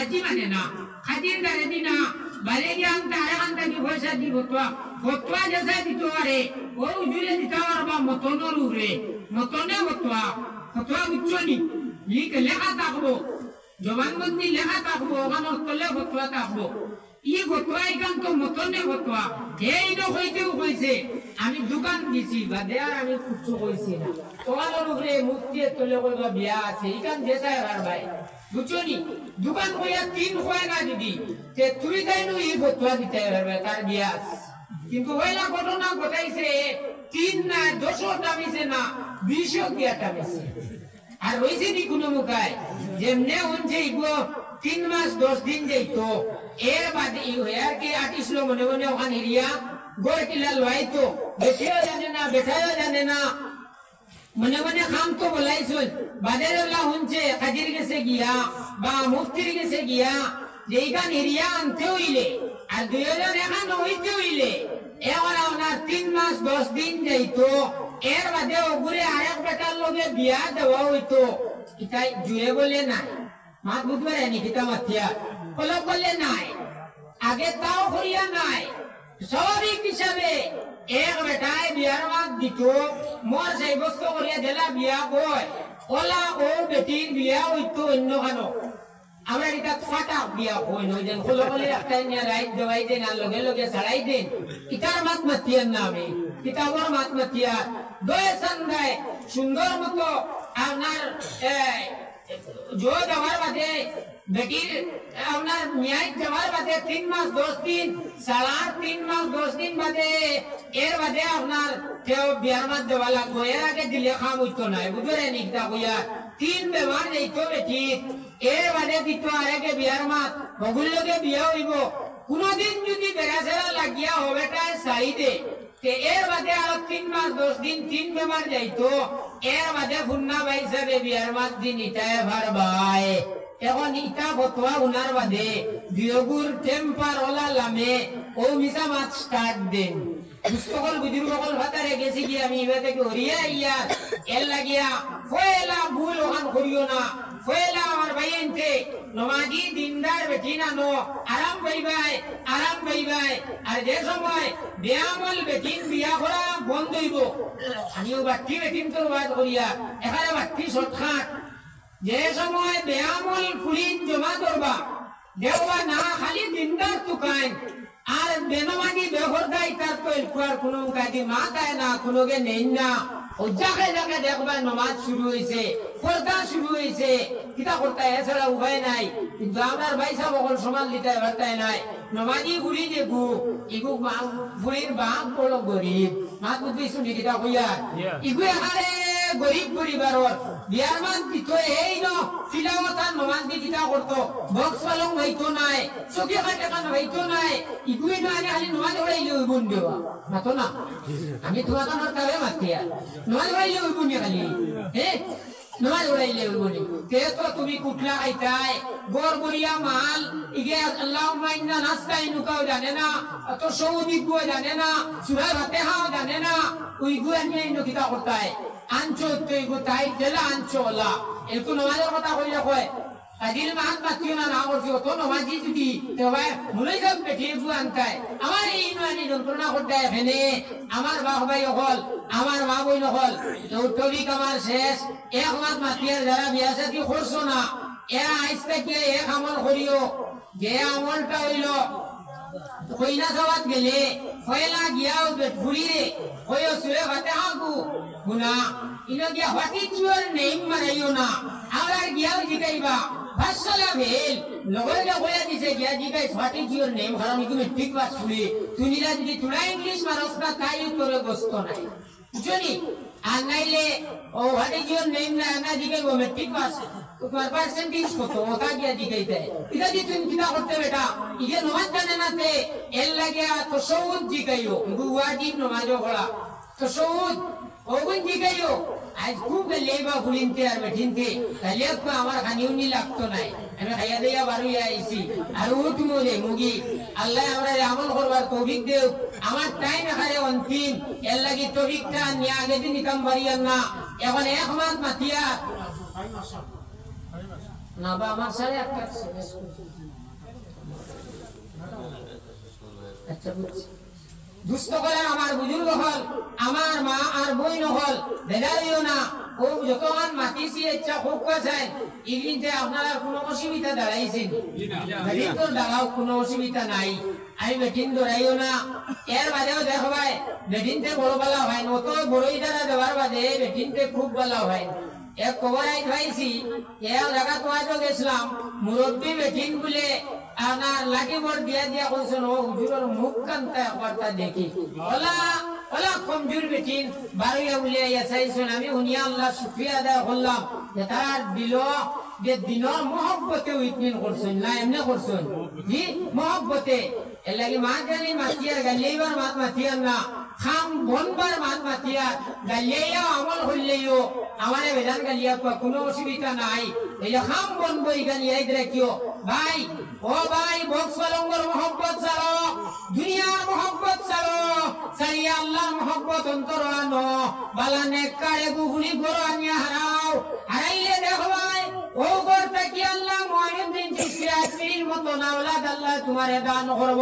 খাজি মানে না খাজির গারে দিনা বারে গিয়ে আমটা আরেকখানটা কি পয়সা দি ফতোয়া যেসা দিত আরে ও উজুরে দিতে পারবা মতনের উপরে মতনে ফতোয়া বুঝছনি লেখা থাকবো জবানবন্দি লেখা থাকবো ওখানে তলে ফতোয়া থাকবো ই ফতোয়া এখান তো মতনে ফতোয়া এই হইতেও কইছে আমি দোকান দিছি বা দেয়ার আমি কুচ্ছু কইছি না ওখানের উপরে মুক্তি তলে কইবা বিয়া আছে এখান যেসা আর ভাই বুঝছনি দোকান কইয়া 3 হয় না যদি তে তুই তাইনো ই ফতোয়া দিতে পারবে তার বিয়া কিন্তু ওইলা ঘটনা ঘটাইছে 3 না 10 দামিছে না 20 দিয়া দামিছে আর হইছে নি কোনো মুখায় যেমনে হচ্ছে ইগো 3 মাস 10 দিন যাইতো এর বাদে ই হয়ার কি আটিসলো মনে মনে ওখানে এরিয়া গোর কিলা লইতো বেটেও জানে না মনে মনে কাম তো বলাইছুন বাদের আল্লাহ হচ্ছে কাজীর কাছে গিয়া বা মুফতির কাছে গিয়া যে এইখান এরিয়া আনতে হইলে আর দুইজন এখান হইতে হইলে এখন ওনার 3 মাস 10 দিন যাইতো এর বাদে ওগুরে আরেক বেটার লগে বিয়া দেওয়া হইতো এটাই জুড়ে বলে নাই মাত বুঝবে নি কিতা মাথিয়া কলক বলে নাই আগে তাও করিয়া নাই স্বাভাবিক হিসাবে এক বেটায় বিয়ার মাত দিত মোর সেই বস্তু করিয়া দিলা বিয়া কয় ওলা ও বেটির বিয়া হইতো অন্য খানো আমরা এটা ফাটা বিয়া কই নই যেন কলকলে একটা নিয়া রাইট দেওয়াই দেন আর লগে লগে ছাড়াই দেন ইটার মাত মাতিয়ার না আমি কিতাবর মাত মাতিয়া দয়ে সন্ধ্যায় সুন্দর মতো আপনার জো দেওয়ার বাদে বেটির আপনার ন্যায় দেওয়ার বাদে 3 মাস 10 দিন 3.5 মাস 10 দিন বাদে এর বাদে আপনার কেউ বিয়ার মাত দেওয়া লাগবো এর আগে দিলে খাম হইতো না বুঝলে নিকটা কইয়া 3 ব্যবহার যাইতো বেটি এর বাদে দিত আরেকে বিয়ার মাত বগুলোকে বিয়া হইব কোনদিন যদি বেড়াছেড়া লাগিয়া হবেটায় সাইডে এর বাদে আরো 3 মাস 10 দিন 3 ব্যবহার যাইতো এর বাদে ফুন্না ভাই হিসাবে বিয়ার মাত দিন ইটায় ভার ভাই এখন ইটা ফতোয়া উনার বাদে দিয়গুর টেম্পার ওলা লামে ও মিশা মাত স্টার্ট দেন সকল বুজুর্গ সকল ভাতারে গেছি কি আমি ইবা থেকে হরিয়া ইয়া এর লাগিয়া ফয়লা ভুল ওখান করিও না ফয়লা আমার ভাইয়েনতে নমাজি দিনদার বেটি না নো আরাম পাইবাই আর যে সময় বেয়ামল বেটিন বিয়া করা বন্ধ হইব আমিও বাটি বেটিন তো বাদ করিয়া এখানে বাটি শর্টকাট যে সময় বেয়ামল ফুলিন জমা করবা দেওয়া না খালি দিনদার তুকাইন আর বেনমানি বেহরদাই তার তো এলকুয়ার কোনো কাদি মাথায় না কোনোকে নেই না ও যাকে যাকে দেখবা নামাজ শুরু হয়েছে পর্দা শুরু হয়েছে কিতা করতে এছাড়া উপায় নাই কিন্তু আমার ভাই সাহেব সকল সমান দিতে পারতাই নাই নমাজি ঘুরি যে ইগু ফুরির বাঘ বড় গরিব মাত বুঝবি শুনি কিতা কইয়া ইগু এখানে গরিব পরিবারর বিয়ার মান দিত এই ন ফিলাওয়াতার নমাজ দি কিতা করতো বক্স পালং হইতো নাই চকি কাটা কান হইতো নাই ইগুই না আগে খালি নমাজ পড়াইলে হইবন দেওয়া মাতো না আমি তোমার কানের কাবে মাতিয়া নমাজ পড়াইলে হইবন খালি নমাজ পড়াইলে হইবন তে তো তুমি কুটলা খাইতাই গড়গড়িয়া মাল ইগে আল্লাহুম্মা ইন্না নাস্তাইনুকা জানে না তো সৌদি গো জানে না সূরা ফাতিহা জানে না ওই গো নিয়ে কিতা করতাই আনছো তুই গোটাই জেলা আনছোলা এরকম নমাজের কথা কইলে কয় কাজির মাত মাতিও না না করছি তো নমাজি যদি তবে মুলাই সব বেঠে গু আনতাই আমার এই ইমানি যন্ত্রণা করতে এখানে আমার বাপ ভাই হল আমার মা বই নহল যৌতরিক আমার শেষ এক মাত মাতিয়ার যারা বিয়া সাথী করছো না এরা আইসতে গিয়ে এক আমল করিও যে আমলটা হইল কইনা সবাত গেলে কয়লা গিয়াও ফুরিরে কয়ো সুরে ফাতিহা গু গুনা ইনো গিয়া হোয়াট ইজ ইউর নেম মারাইও না আমরা গিয়াও জিগাইবা ভাষলা ভেল লগরটা কইয়া দিছে গিয়া জিগাই হোয়াট ইজ ইউর নেম কারণ ইকু ঠিক বাস শুনি তুনিরা যদি তুলা ইংলিশ মারস না তাই তোরে বস্ত নাই বুঝনি আর নাইলে ও হোয়াট ইজ ইউর নেম না জিগাইবো মেট্রিক পাস তোমার পার্সেন্টেজ কত ওটা গিয়া জিগাইতে এটা দি তুমি কিতা করতে বেটা ইগে নমাজ জানে না তে এর লাগিয়া তাশাহুদ জিগাইও ইগু ওয়াজিব নমাজও পড়া তাশাহুদ ওগুন জিগাইও আজ খুব লেবা ভুলিনতে আর বেঠিনতে তাহলে তো আমার খানিউনি লাগতো নাই আমি খাইয়া দিয়া বারুইয়া আইছি আর ও তুমি মুগি আল্লাহ আমরা আমল করবার তৌফিক দেও আমার টাইম এখানে অন্তিম এর লাগি তৌফিকটা নিয়ে আগে দিন নিতাম পারিয়ান না এখন এক মাস মাতিয়া না বা আমার সাথে একটা আচ্ছা বুঝছি দুষ্ট করে আমার বুজুর্গ হল আমার মা আর বই নহল বেজারিও না ও যতক্ষণ মাতিছি ইচ্ছা খুব কাছেন ইগলিতে আপনারা কোনো অসুবিধা দাঁড়াইছেন বেটিন তো দাঁড়াও কোনো অসুবিধা নাই আমি বেটিন ধরাইও না এর বাদেও দেখো ভাই বেটিনতে বড় বেলা হয় অত বড়ই দ্বারা দেওয়ার বাদে বেটিনতে খুব বেলা হয় এক খবর আই পাইছি এক জায়গা তো আজও গেছিলাম মুরব্বী বেটিন বলে আনার লাঠি বোর্ড দিয়া দিয়া কইছেন ও হুজুরের মুখ কান্তা একবারটা দেখি ওলা ওলা কমজোর বেটিন বারুইয়া বলে এসাইছেন আমি উনিয়া আল্লাহ শুকরিয়া আদায় করলাম যে তার দিল যে দিনের মহব্বতে ইতমিন করছেন না এমনি করছেন জি মহব্বতে এর লাগি মা জানি মাতিয়ার গালিবার মাত মাতিয়ার না খাম বনবার মাত মাতিয়ার গালিয়া আমল হইলেও আমারে বেদান গালিয়া কোনো অসুবিধা নাই এই যে খাম বনবো এই গালিয়া কিও ভাই ও ভাই বক্স পালঙ্গর মহব্বত চালো দুনিয়ার মহব্বত চালো সারিয়া আল্লাহর মহব্বত অন্তর আনো বালা নেককারে গুগুলি গরো আনিয়া হারাও হারাইলে দেখো ভাই ও করতে কি আল্লাহ মুইনুদ্দিন চিশতি আজমির মতো নাওলাদ আল্লাহ তোমারে দান করব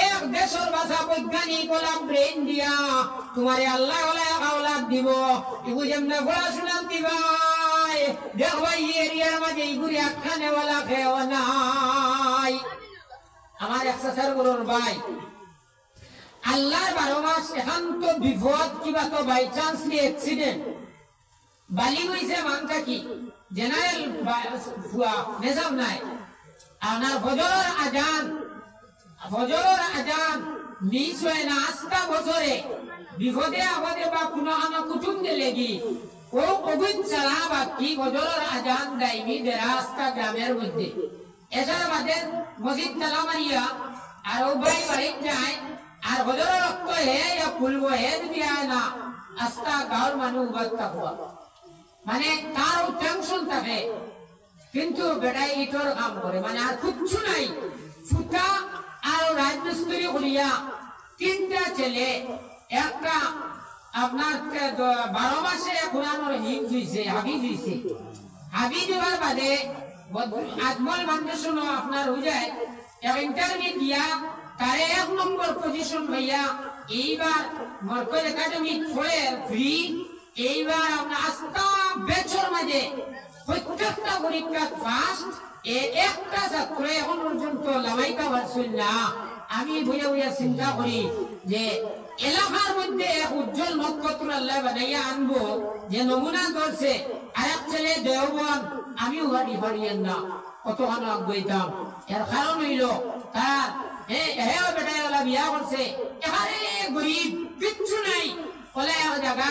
এক দেশের ভাষা বৈজ্ঞানিক গোলাম ব্রেন দিয়া তোমারে আল্লাহ আওলাদ দিব ইগু যেমনে পড়াশোনা দিবাই দেখো এই এরিয়ার মাঝে ইগুরি একখানে ওয়ালা খেও নাই আমার একসাথে গরুর ভাই আল্লাহর 12 মাস একান্ত বিপদ কিবা তো বাই চান্স নি অ্যাক্সিডেন্ট বালি হইছে মানটা কি জেনারেল ফুয়া নেজাম নাই আর ফজরের আজান মিস হয় না আস্তা বছরে বিপদে আপদে বা কোনো আনা কুটুম গেলেগি ও অগুন চালা বা কি ফজরের আজান দাইমি দে রাস্তা গ্রামের মধ্যে এছাড়া বাদে মসজিদ তালা মারিয়া আর ও ভাই বাড়ি যায় আর ফজরের রক্ত হে খুলবো হে দিয়া না আস্তা গাঁর মানুষ বাদ থাকবা মানে তার টেনশন থাকে কিন্তু বেটাই ইটর কাম করে মানে আর কিচ্ছু নাই ফুটা আর রাজমিস্ত্রি করিয়া 3টা ছেলে একটা আপনার 12 মাসে কোরআনের হিফজ হইছে হাফিজ হইছে হাফিজ হওয়ার বাদে আজমল ফাউন্ডেশন আপনার হয়ে যায় ইন্টারভিউ দিয়া তারে 1 নম্বর পজিশন হইয়া এইবার মার্কেট একাডেমি পড়ে ফ্রি এইবার আমরা আস্তা বেচর মাঝে প্রত্যেকটা পরীক্ষা ফার্স্ট একটা ছাত্র এখন পর্যন্ত লামাইকা পারছেন না আমি বুঝে বুঝে চিন্তা করি যে এলাকার মধ্যে এক উজ্জ্বল নক্ষত্র আল্লাহ বানাইয়া আনবো যে নমুনা করছে আর এক ছেলে দেওবন আমিও গাড়ি হারিয়েন না কতখানো আগ্রহিতাম এর কারণ হইল তার বেটায় বিয়া করছে এখানে গরিব কিচ্ছু নাই বলে এক জায়গা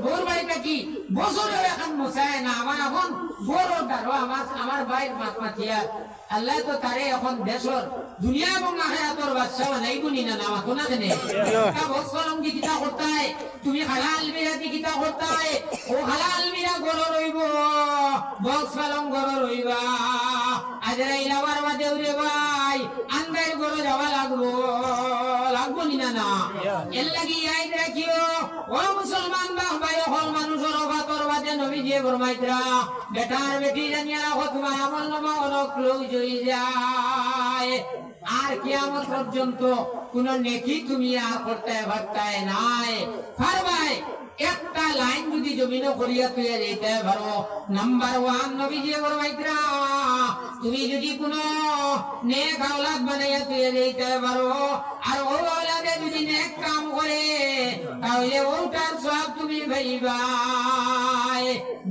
বোর বাড়িটা কি বছরে এখন মশায় না আমার এখন বড় দাঁড়ো আমার বাইর মাতিয়া আল্লাহ তো তারে এখন দেশর দুনিয়া এবং আখিরাতের বাদশা বানাই গুনি না নামা তো না কেনে তা বছরম কি কিতা করতে হয় তুমি হালাল মিরাতি কিতা করতে হয় ও হালাল মিরা গড় রইব বক্স পালং গড় রইবা আজরা ইলাবার বাদে উরে ভাই আন্দার গড় যাওয়া লাগবো নি না এর লাগি আইদ রাখিও ও মুসলমান ভাই হল মানুষের অবাতর বাদে নবীজি ফরমাইতরা বেটার বেটি জানিয়া রাখো তোমার আমল নামা অনেক লোক জই যায় আর কিয়ামত পর্যন্ত কোন নেকি তুমি আর করতে পারতায় নাই ফারমাই একটা লাইন যদি জমিনে করিয়া তুই যেতে পারো নাম্বার 1 নবীজি ফরমাইতরা তুমি যদি কোন নেক আওলাদ বানাইয়া তুই যেতে পারো আর ও আওলাদে যদি নেক কাম করে তাহলে ওটার সব তুমি পাইবা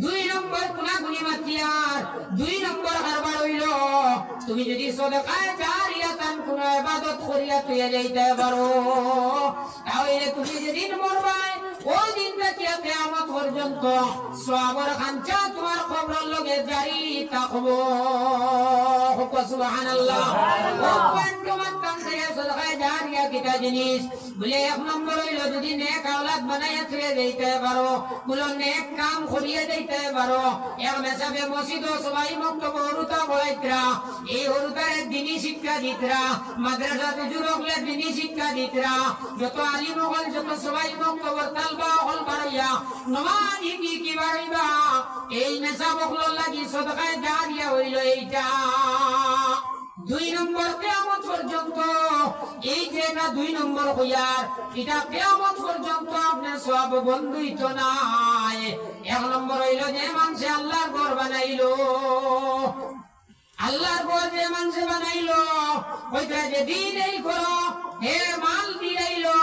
2 নম্বর গুনাহগুলি মাতিয়ার 2 নম্বর হারবার হইল তুমি যদি সদকায়ে জারিয়াতান কোন ইবাদত করিয়া তুই যেতে পারো তাহলে তুমি যেদিন মরবাই ওই দিনটা কিয়ামত পর্যন্ত সওয়াবের খাঞ্চা তোমার কবরের লগে জারি থাকবো সুবহানাল্লাহ। ও পয়েন্ট মানতাম সে সদকা জারিয়া কিটা জিনিস বলে এক নম্বর হইল যদি নেক আওলাদ বানাইয়া তুলে দিতে পারো, বলো নেক কাম করিয়ে দিতে পারো। এক মেসাবে মসজিদ সবাই মক্তব্য হরুতা বলাইতরা, এই হরুতারে দিনই শিক্ষা দিতরা, মাদ্রাসাতে যুবকলে দিনই শিক্ষা দিতরা, যত আলিম হল যত সবাই মক্তব্য তালবা হল বাড়াইয়া নমাজ হিন্দি কি বাড়াইবা, এই মেসাবকল লাগি সদকা জারিয়া হইল এইটা। 2 নম্বর কিয়ামত পর্যন্ত এই যে না 2 নম্বর হইয়ার এটা কিয়ামত পর্যন্ত আপনার সব বন্ধুইত নাই। 1 নম্বর হইল যে মানুষে আল্লাহর ঘর বানাইলো, আল্লাহর ঘর যে মানুষে বানাইলো ওইটা যে দিন এই করো হে মাল দিলাইলো,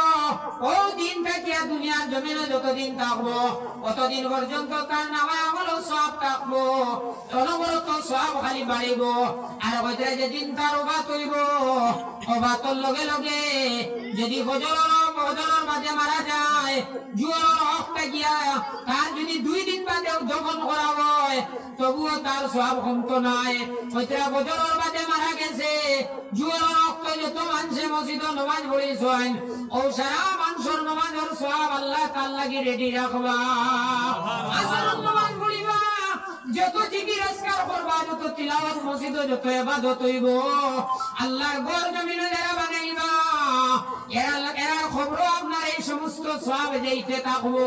ও দিন থেকে দুনিয়ার জমিনে যতদিন থাকবো অতদিন পর্যন্ত তার নামে আমলও সব থাকবো, অনবরত সব খালি বাড়িব। আর ওইটা যে দিন তার অবাত হইব, অবাতর লগে লগে যদি বজরের মাঝে মারা যায়, জুয়ার হকটা গিয়া তার যদি 2 দিন বাদেও দফন করা হয় তবুও তার সব কমতো নাই। ওইটা বজরের মাঝে মারা গেছে, জুয়ার রক্ত যত মানুষে মসজিদ নমাজ পড়িছেন ও সারা মানুষের নমাজের সব আল্লাহ তার লাগি রেডি রাখবা। আসরের নমাজ পড়িবা, যত জিকির আজকার করবা, যত তিলাওয়াত মসজিদ যত ইবাদত হইব, আল্লাহর ঘর জমিনে যারা বানাইবা এরা খবর আপনার এই সমস্ত সব যাইতে থাকবো।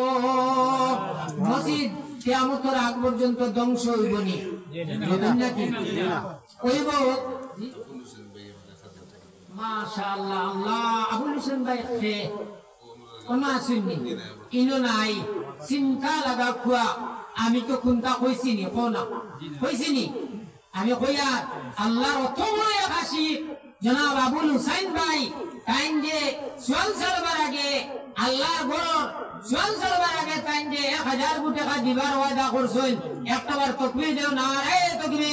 মসজিদ কিয়ামতের আগ পর্যন্ত ধ্বংস হইব নি নাকি হইব? মাশাআল্লাহ। আল্লাহ আবুল হোসেন ভাই কোন আসেননি ইনো নাই চিন্তা লাগা খুয়া আমি তো কোনটা কইছিনি কোনা কইছিনি আমি কইয়া আল্লাহর অত বড় এক আশিক জনাব আবুল হোসেন ভাই টাইম যে সোয়াল সালবার আগে আল্লাহর ঘর সোয়াল সালবার আগে টাইম যে 1000 কোটি টাকা দিবার ওয়াদা করছেন, একটাবার তাকবীর দেও না রে তাকবীর।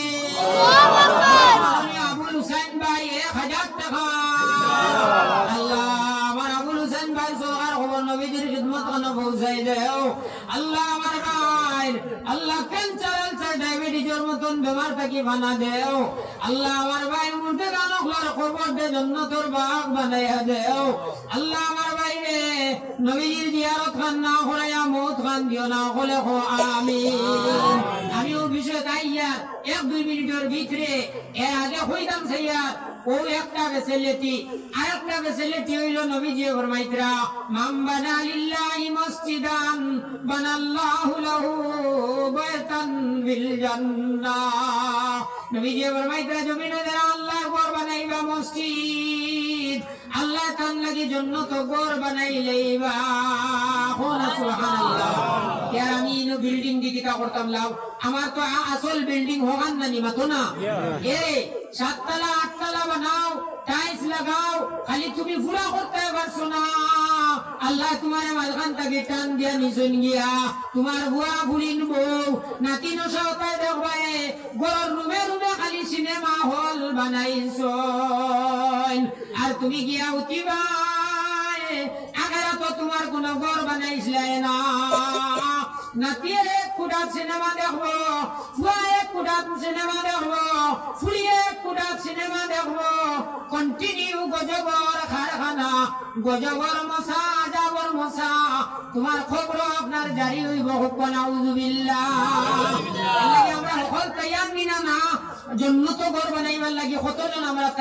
আল্লাহু আকবার। আবুল হোসেন ভাই 1000 টাকা আল্লাহ আমার আবুল হোসেন ভাই সরকার খবর নবীজির খিদমত করতে পৌঁছাই দেও। আল্লাহ আমার ভাই আল্লাহ ক্যান্সার ডায়াবেটিসের মতন বেমার থাকি বানা দেও। আল্লাহ আমার ভাই মুর্দে গানকলার খবর দে জান্নাতের বাগ বানাইয়া দেও। আল্লাহ আমার ভাই রে নবীজির জিয়ারত খান না করাইয়া মউত খান দিও না বলে কো আমিন। আমিও বিষয় তাইয়া 1-2 মিনিটের ভিতরে এর আগে হইতাম সাইয়া ও একটা ফ্যাসিলিটি আরেকটা ফ্যাসিলিটি হইল নবীজি ফরমাইতরা মান বানা লিল্লাহি মসজিদান বানাল্লাহু লাহু বাইতান ফিল জান্নাহ। নবীজি ফরমাইতরা জমিনে যারা আল্লাহর ঘর বানাইবা মসজিদ আল্লাহ তাআলা লাগি জান্নাত ঘর বানাইলেইবা। সুবহানাল্লাহ। यार আমি ইনো বিল্ডিং দিকিটা করতাম লাভ আমার তো আসল বিল্ডিং হোগান না নিমাতো না এ 7 তলা 8 তলা বানাও টাইলস লাগাও খালি তুমি পুরা করতে পারছো না আল্লাহ তোমার মাঝখান থেকে টান দিয়া নিছন গিয়া তোমার বুয়া বুলিন বউ নাতি নসাওতায় দেখবাই ঘর রুমে রুমে খালি সিনেমা হল বানাইছো আর তুমি গিয়া উঠিবা আগারা তো তোমার কোন ঘর বানাইছিলে না নাতিয়ে কুড়া সিনেমা দেখবো ফুয়ায়ে কুড়া সিনেমা দেখবো ফুলিয়ে কুড়া সিনেমা দেখবো কন্টিনিউ গজবর কারখানা গজবর মশা যাবর মশা তোমার খবর আপনার জারি হইব নাউযুবিল্লাহ। আমরা সকল তৈয়ার নিনা না জান্নাত ঘর বানাইবার লাগি কতজন আমরা